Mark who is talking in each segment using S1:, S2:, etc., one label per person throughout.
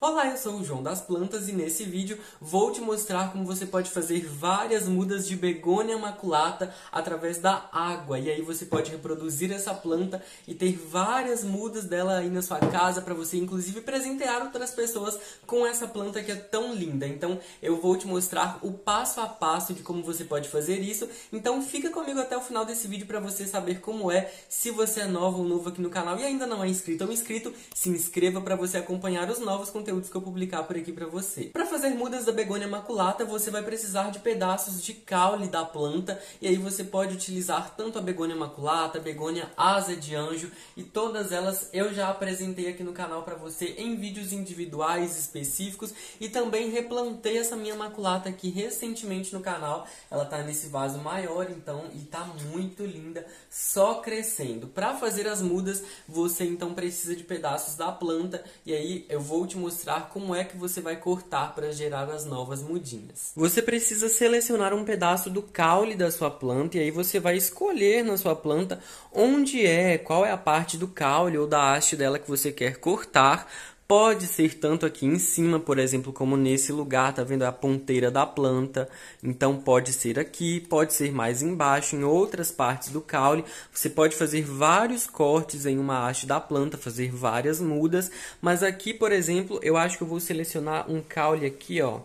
S1: Olá, eu sou o João das Plantas e nesse vídeo vou te mostrar como você pode fazer várias mudas de begônia maculata através da água. E aí você pode reproduzir essa planta e ter várias mudas dela aí na sua casa para você inclusive presentear outras pessoas com essa planta que é tão linda. Então eu vou te mostrar o passo a passo de como você pode fazer isso. Então fica comigo até o final desse vídeo para você saber como é. Se você é nova ou novo aqui no canal e ainda não é inscrito ou inscrito, se inscreva para você acompanhar os novos conteúdos que eu publicar por aqui pra você. Para fazer mudas da begônia maculata, você vai precisar de pedaços de caule da planta, e aí você pode utilizar tanto a begônia maculata, a begônia asa de anjo, e todas elas eu já apresentei aqui no canal para você em vídeos individuais específicos, e também replantei essa minha maculata aqui recentemente no canal. Ela tá nesse vaso maior, então, e tá muito linda, só crescendo. Para fazer as mudas, você então precisa de pedaços da planta, e aí eu vou te mostrar como é que você vai cortar para gerar as novas mudinhas. Você precisa selecionar um pedaço do caule da sua planta e aí você vai escolher na sua planta qual é a parte do caule ou da haste dela que você quer cortar. Pode ser tanto aqui em cima, por exemplo, como nesse lugar, tá vendo a ponteira da planta? Então pode ser aqui, pode ser mais embaixo, em outras partes do caule. Você pode fazer vários cortes em uma haste da planta, fazer várias mudas. Mas aqui, por exemplo, eu acho que eu vou selecionar um caule aqui, ó.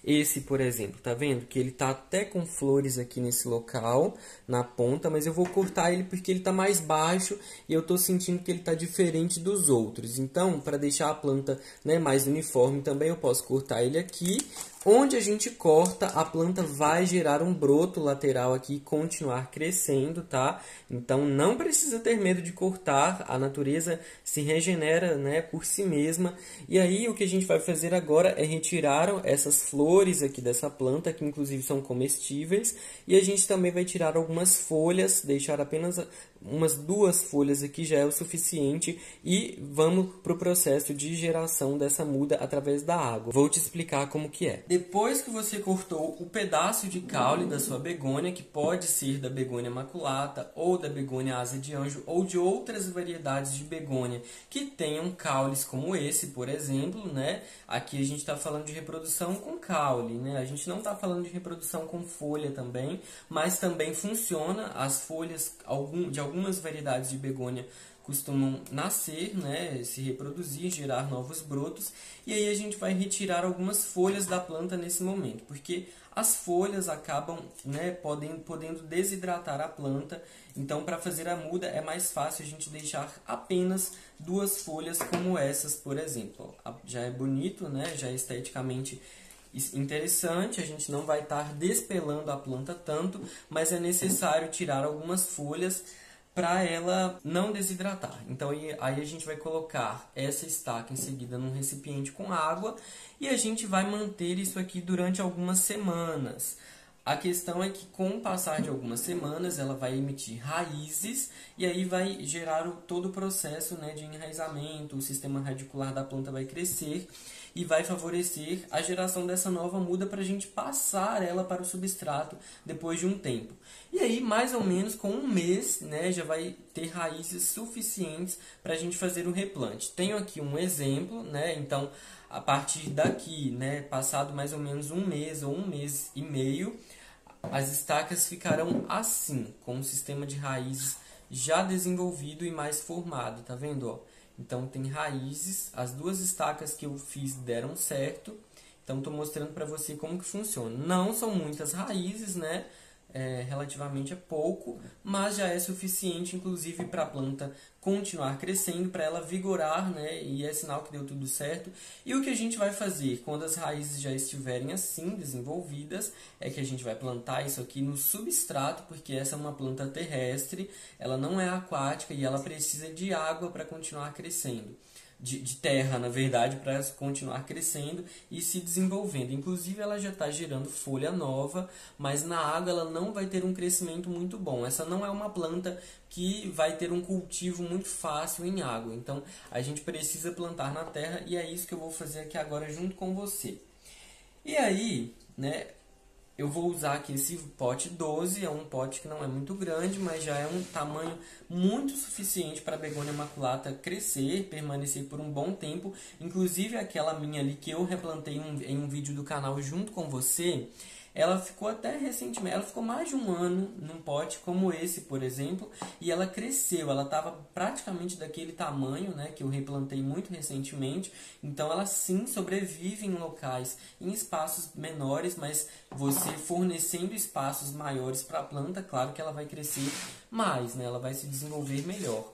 S1: Esse, por exemplo, tá vendo? Que ele tá até com flores aqui nesse local, na ponta, mas eu vou cortar ele porque ele tá mais baixo e eu tô sentindo que ele tá diferente dos outros. Então, para deixar a planta, né, mais uniforme também, eu posso cortar ele aqui. Onde a gente corta, a planta vai gerar um broto lateral aqui e continuar crescendo, tá? Então, não precisa ter medo de cortar, a natureza se regenera, né, por si mesma. E aí, o que a gente vai fazer agora é retirar essas flores aqui dessa planta, que inclusive são comestíveis. E a gente também vai tirar algumas folhas, deixar apenas umas 2 folhas aqui já é o suficiente. E vamos para o processo de geração dessa muda através da água. Vou te explicar como que é. Depois que você cortou o pedaço de caule da sua begônia, que pode ser da begônia maculata, ou da begônia asa de anjo, ou de outras variedades de begônia que tenham caules como esse, por exemplo, né? Aqui a gente está falando de reprodução com caule, né? A gente não está falando de reprodução com folha também, mas também funciona. As folhas de algumas variedades de begônia costumam nascer, né, se reproduzir, gerar novos brotos, e aí a gente vai retirar algumas folhas da planta nesse momento, porque as folhas acabam, né, podendo desidratar a planta. Então, para fazer a muda é mais fácil a gente deixar apenas 2 folhas como essas, por exemplo. Já é bonito, né, já é esteticamente interessante, a gente não vai estar despelando a planta tanto, mas é necessário tirar algumas folhas para ela não desidratar. Então aí a gente vai colocar essa estaca em seguida num recipiente com água e a gente vai manter isso aqui durante algumas semanas. A questão é que com o passar de algumas semanas ela vai emitir raízes e aí vai gerar todo o processo, né, de enraizamento, o sistema radicular da planta vai crescer e vai favorecer a geração dessa nova muda para a gente passar ela para o substrato depois de um tempo. E aí, mais ou menos com um mês, né, já vai ter raízes suficientes para a gente fazer o replante. Tenho aqui um exemplo, né, então a partir daqui, né, passado mais ou menos um mês ou um mês e meio, as estacas ficarão assim, com um sistema de raízes já desenvolvido e mais formado, tá vendo, ó? Então tem raízes, as 2 estacas que eu fiz deram certo. Então estou mostrando para você como que funciona. Não são muitas raízes, né? Relativamente é pouco, mas já é suficiente, inclusive, para a planta continuar crescendo, para ela vigorar, né? E é sinal que deu tudo certo. E o que a gente vai fazer quando as raízes já estiverem assim desenvolvidas é que a gente vai plantar isso aqui no substrato, porque essa é uma planta terrestre, ela não é aquática e ela precisa de água para continuar crescendo. De terra, na verdade, para continuar crescendo e se desenvolvendo. Inclusive, ela já está gerando folha nova, mas na água ela não vai ter um crescimento muito bom. Essa não é uma planta que vai ter um cultivo muito fácil em água. Então, a gente precisa plantar na terra e é isso que eu vou fazer aqui agora junto com você. E aí, né, eu vou usar aqui esse pote 12, é um pote que não é muito grande, mas já é um tamanho muito suficiente para a begônia maculata crescer, permanecer por um bom tempo. Inclusive aquela minha ali que eu replantei em um vídeo do canal junto com você, ela ficou até recentemente, ela ficou mais de um ano num pote como esse, por exemplo, e ela cresceu, ela estava praticamente daquele tamanho, né, que eu replantei muito recentemente, então ela sim sobrevive em locais, em espaços menores, mas você fornecendo espaços maiores para a planta, claro que ela vai crescer mais, né, ela vai se desenvolver melhor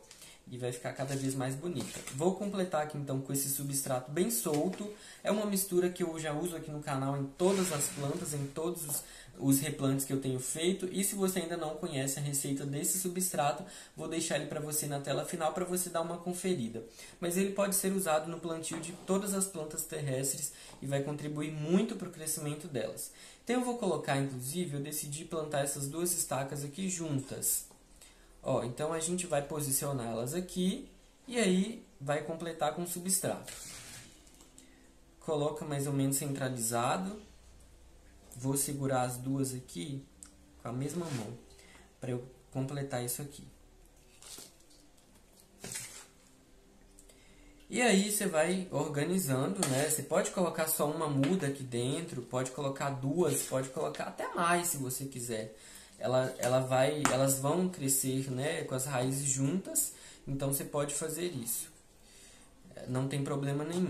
S1: e vai ficar cada vez mais bonita. Vou completar aqui então com esse substrato bem solto. É uma mistura que eu já uso aqui no canal em todas as plantas, em todos os replantes que eu tenho feito. E se você ainda não conhece a receita desse substrato, vou deixar ele para você na tela final para você dar uma conferida. Mas ele pode ser usado no plantio de todas as plantas terrestres e vai contribuir muito para o crescimento delas. Então eu vou colocar, inclusive, eu decidi plantar essas duas estacas aqui juntas. Ó, então a gente vai posicioná-las aqui e aí vai completar com substrato. Coloca mais ou menos centralizado. Vou segurar as duas aqui com a mesma mão para eu completar isso aqui. E aí você vai organizando, né? Você pode colocar só uma muda aqui dentro, pode colocar duas, pode colocar até mais se você quiser. Elas vão crescer, né, com as raízes juntas, então você pode fazer isso. Não tem problema nenhum.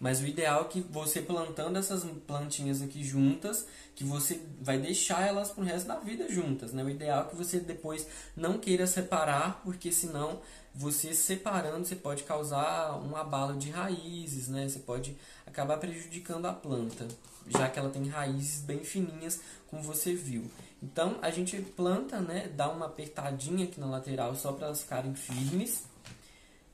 S1: Mas o ideal é que você plantando essas plantinhas aqui juntas, que você vai deixar elas pro resto da vida juntas, né? O ideal é que você depois não queira separar, porque senão você separando você pode causar um abalo de raízes, né? Você pode acabar prejudicando a planta, já que ela tem raízes bem fininhas, como você viu. Então a gente planta, né? Dá uma apertadinha aqui na lateral só para elas ficarem firmes.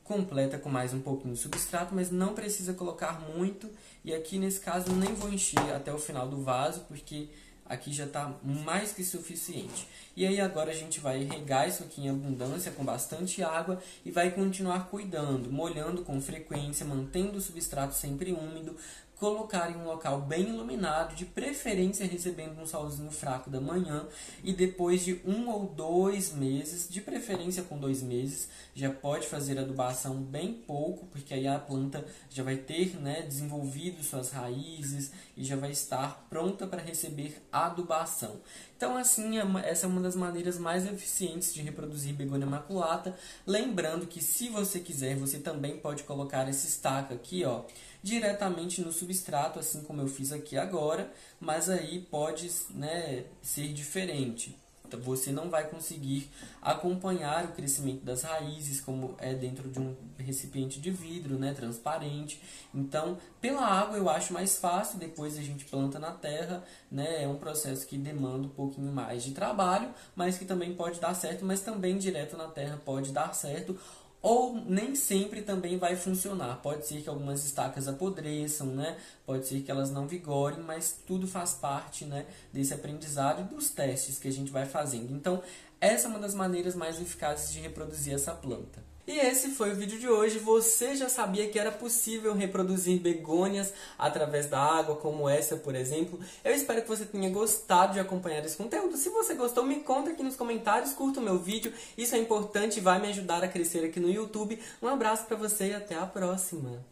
S1: Completa com mais um pouquinho de substrato, mas não precisa colocar muito. E aqui nesse caso nem vou encher até o final do vaso, porque aqui já está mais que suficiente. E aí agora a gente vai regar isso aqui em abundância, com bastante água, e vai continuar cuidando, molhando com frequência, mantendo o substrato sempre úmido, colocar em um local bem iluminado, de preferência recebendo um solzinho fraco da manhã, e depois de 1 ou 2 meses, de preferência com 2 meses, já pode fazer adubação bem pouco, porque aí a planta já vai ter, né, desenvolvido suas raízes e já vai estar pronta para receber adubação. Então assim, essa é uma das maneiras mais eficientes de reproduzir begônia maculata. Lembrando que se você quiser, você também pode colocar essa estaca aqui, ó, diretamente no substrato, assim como eu fiz aqui agora, mas aí pode, né, ser diferente. Você não vai conseguir acompanhar o crescimento das raízes, como é dentro de um recipiente de vidro, né, transparente. Então, pela água eu acho mais fácil, depois a gente planta na terra, né, é um processo que demanda um pouquinho mais de trabalho, mas que também pode dar certo, mas também direto na terra pode dar certo. Ou nem sempre também vai funcionar. Pode ser que algumas estacas apodreçam, né? Pode ser que elas não vigorem, mas tudo faz parte, né, desse aprendizado e dos testes que a gente vai fazendo. Então, essa é uma das maneiras mais eficazes de reproduzir essa planta. E esse foi o vídeo de hoje. Você já sabia que era possível reproduzir begônias através da água, como essa, por exemplo? Eu espero que você tenha gostado de acompanhar esse conteúdo. Se você gostou, me conta aqui nos comentários, curta o meu vídeo. Isso é importante e vai me ajudar a crescer aqui no YouTube. Um abraço para você e até a próxima!